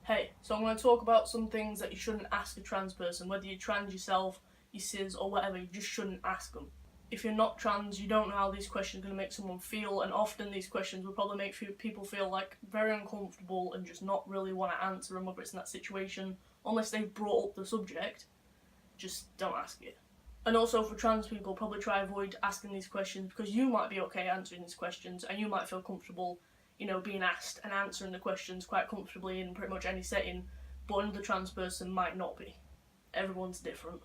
Hey, so I'm going to talk about some things that you shouldn't ask a trans person, whether you're trans yourself, you're cis or whatever, you just shouldn't ask them. If you're not trans, you don't know how these questions are going to make someone feel, and often these questions will probably make people feel like very uncomfortable and just not really want to answer them, whether it's in that situation, unless they've brought up the subject. Just don't ask it. And also for trans people, probably try avoid asking these questions because you might be okay answering these questions and you might feel comfortable, being asked and answering the questions quite comfortably in pretty much any setting, but another trans person might not be. Everyone's different.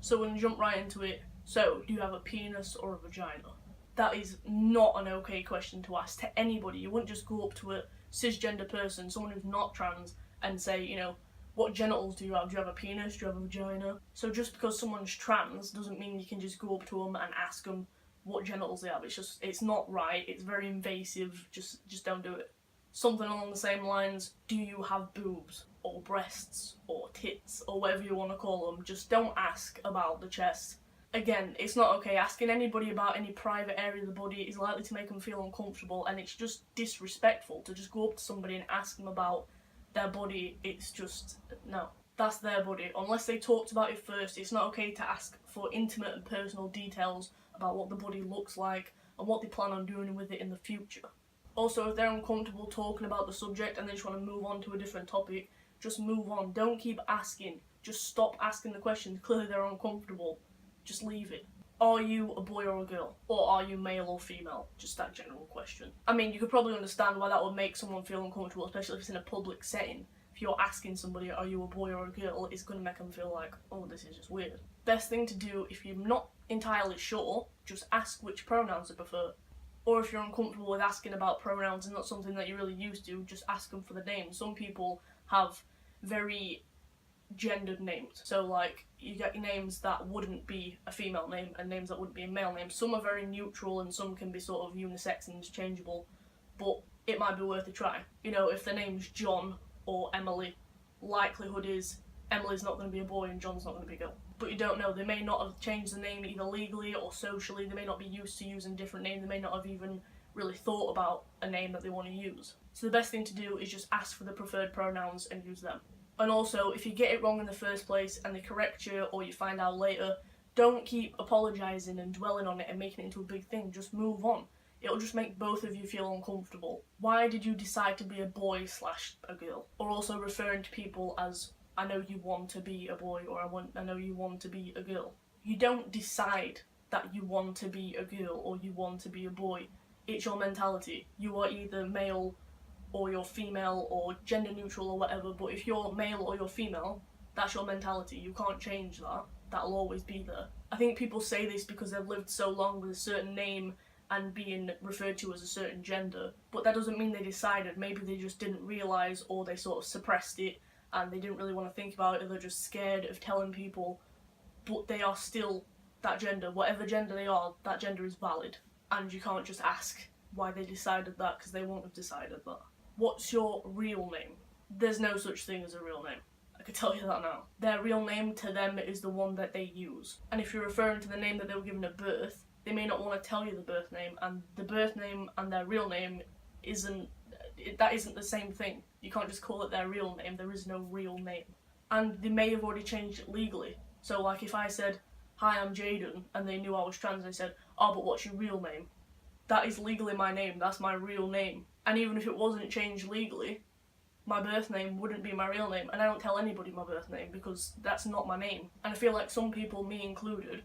So we're going to jump right into it. So, do you have a penis or a vagina? That is not an okay question to ask to anybody. You wouldn't just go up to a cisgender person, someone who's not trans, and say, what genitals do you have? Do you have a penis? Do you have a vagina? So just because someone's trans doesn't mean you can just go up to them and ask them what genitals they have. It's not right. It's very invasive. Just don't do it. Something along the same lines, do you have boobs or breasts or tits or whatever you want to call them? Just don't ask about the chest. Again, it's not okay. Asking anybody about any private area of the body is likely to make them feel uncomfortable, and it's just disrespectful to just go up to somebody and ask them about their body. It's just, no. That's their body. Unless they talked about it first, it's not okay to ask for intimate and personal details about what the body looks like and what they plan on doing with it in the future. Also, if they're uncomfortable talking about the subject and they just want to move on to a different topic, just move on. Don't keep asking. Just stop asking the questions. Clearly they're uncomfortable. Just leave it. Are you a boy or a girl? Or are you male or female? Just that general question. I mean, you could probably understand why that would make someone feel uncomfortable, especially if it's in a public setting. If you're asking somebody, are you a boy or a girl, it's going to make them feel like, oh, this is just weird. Best thing to do, if you're not entirely sure, just ask which pronouns they prefer. Or if you're uncomfortable with asking about pronouns and not something that you're really used to, just ask them for the name. Some people have very gendered names. So like, you get names that wouldn't be a female name and names that wouldn't be a male name. Some are very neutral and some can be sort of unisex and interchangeable, but it might be worth a try. If the name's John or Emily, likelihood is Emily's not going to be a boy and John's not going to be a girl. But you don't know, they may not have changed the name either legally or socially, they may not be used to using a different name, they may not have even really thought about a name that they want to use. So the best thing to do is just ask for the preferred pronouns and use them. And also, if you get it wrong in the first place and they correct you or you find out later, don't keep apologising and dwelling on it and making it into a big thing. Just move on. It'll just make both of you feel uncomfortable. Why did you decide to be a boy/a girl? Or also referring to people as, I know you want to be a boy, or I know you want to be a girl. You don't decide that you want to be a girl or you want to be a boy. It's your mentality. You are either male or you're female or gender neutral or whatever, but if you're male or you're female, that's your mentality. You can't change that. That'll always be there. I think people say this because they've lived so long with a certain name and being referred to as a certain gender, but that doesn't mean they decided. Maybe they just didn't realise, or they sort of suppressed it and they didn't really want to think about it, or they're just scared of telling people, but they are still that gender. Whatever gender they are, that gender is valid, and you can't just ask why they decided that, because they won't have decided that. What's your real name? There's no such thing as a real name. I could tell you that now. Their real name to them is the one that they use. And if you're referring to the name that they were given at birth, they may not want to tell you the birth name, and the birth name and their real name isn't the same thing. You can't just call it their real name. There is no real name. And they may have already changed it legally. So like if I said, hi, I'm Jaden, and they knew I was trans, and they said, oh, but what's your real name? That is legally my name. That's my real name. And even if it wasn't changed legally, my birth name wouldn't be my real name, and I don't tell anybody my birth name because that's not my name. And I feel like some people, me included,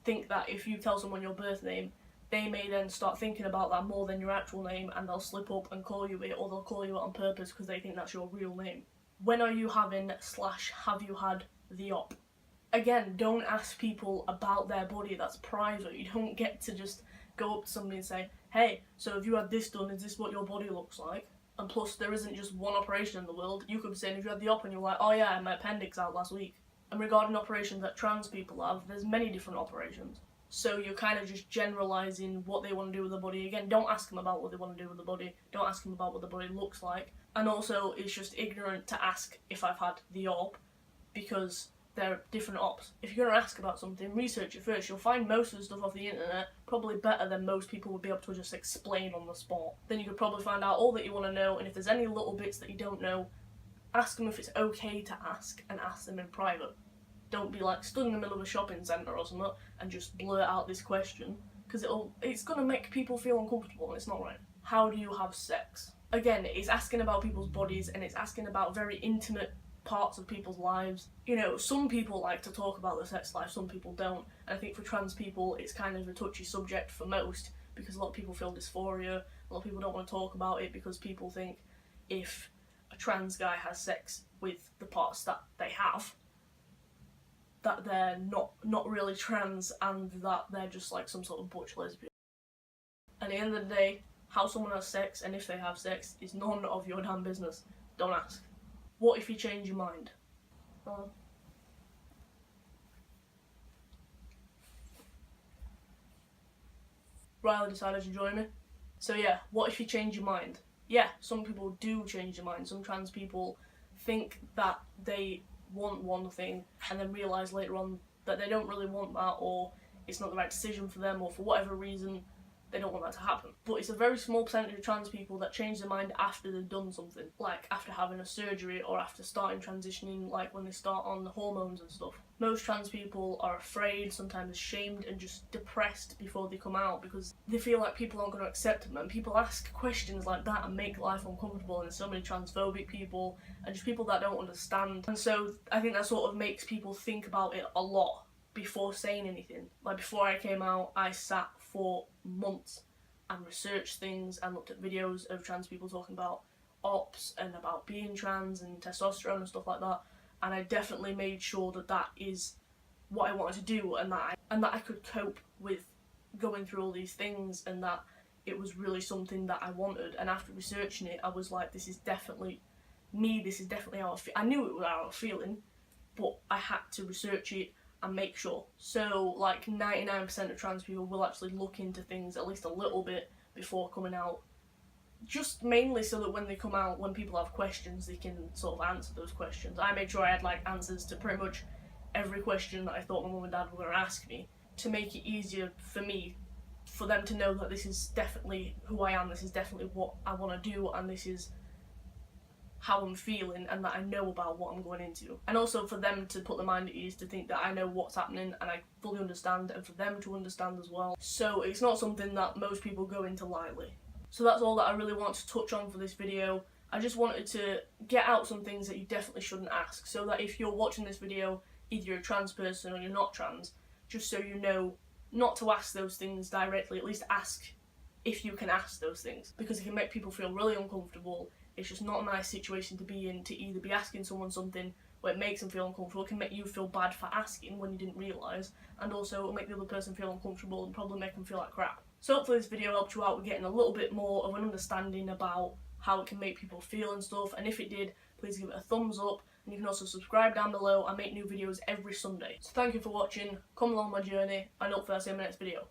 think that if you tell someone your birth name, they may then start thinking about that more than your actual name, and they'll slip up and call you it, or they'll call you it on purpose because they think that's your real name. When are you having / have you had the op? Again, don't ask people about their body. That's private. You don't get to just go up to somebody and say, hey, so if you had this done, is this what your body looks like? And plus, there isn't just one operation in the world. You could be saying if you had the op and you're like, oh yeah, I had my appendix out last week. And regarding operations that trans people have, there's many different operations. So you're kind of just generalising what they want to do with the body. Again, don't ask them about what they want to do with the body. Don't ask them about what the body looks like. And also, it's just ignorant to ask if I've had the op, because there are different ops. If you're going to ask about something, research it first. You'll find most of the stuff off the internet probably better than most people would be able to just explain on the spot. Then you could probably find out all that you want to know, and if there's any little bits that you don't know, ask them if it's okay to ask, and ask them in private. Don't be like stood in the middle of a shopping centre or something and just blurt out this question, because it's gonna make people feel uncomfortable and it's not right. How do you have sex? Again, it's asking about people's bodies and it's asking about very intimate parts of people's lives. You know, some people like to talk about their sex life, some people don't. And I think for trans people, it's kind of a touchy subject for most, because a lot of people feel dysphoria, a lot of people don't want to talk about it because people think if a trans guy has sex with the parts that they have, that they're not really trans and that they're just like some sort of butch lesbian. At the end of the day, how someone has sex and if they have sex is none of your damn business. Don't ask. What if you change your mind? Riley decided to join me. So yeah, what if you change your mind? Yeah, some people do change their mind. Some trans people think that they want one thing and then realise later on that they don't really want that, or it's not the right decision for them, or for whatever reason they don't want that to happen. But it's a very small percentage of trans people that change their mind after they've done something, like after having a surgery or after starting transitioning, like when they start on the hormones and stuff. Most trans people are afraid, sometimes ashamed and just depressed before they come out because they feel like people aren't going to accept them, and people ask questions like that and make life uncomfortable, and there's so many transphobic people and just people that don't understand. And so I think that sort of makes people think about it a lot before saying anything. Like before I came out, I sat for months and researched things and looked at videos of trans people talking about ops and about being trans and testosterone and stuff like that, and I definitely made sure that that is what I wanted to do, and that I could cope with going through all these things, and that it was really something that I wanted. And after researching it, I was like, this is definitely me, this is definitely how I feel. I knew it was how I was feeling, but I had to research it and make sure. So like 99% of trans people will actually look into things at least a little bit before coming out, just mainly so that when they come out, when people have questions, they can sort of answer those questions. I made sure I had like answers to pretty much every question that I thought my mum and dad were going to ask me, to make it easier for me, for them to know that this is definitely who I am, this is definitely what I want to do, and this is how I'm feeling, and that I know about what I'm going into. And also for them to put their mind at ease, to think that I know what's happening and I fully understand, and for them to understand as well. So it's not something that most people go into lightly. So that's all that I really want to touch on for this video. I just wanted to get out some things that you definitely shouldn't ask, so that if you're watching this video, either you're a trans person or you're not trans, just so you know not to ask those things directly, at least ask if you can ask those things, because it can make people feel really uncomfortable. It's just not a nice situation to be in, to either be asking someone something where it makes them feel uncomfortable. It can make you feel bad for asking when you didn't realise, and also it'll make the other person feel uncomfortable and probably make them feel like crap. So hopefully this video helped you out with getting a little bit more of an understanding about how it can make people feel and stuff, and if it did, please give it a thumbs up, and you can also subscribe down below. I make new videos every Sunday. So thank you for watching, come along my journey, and hopefully I'll see you in my next video.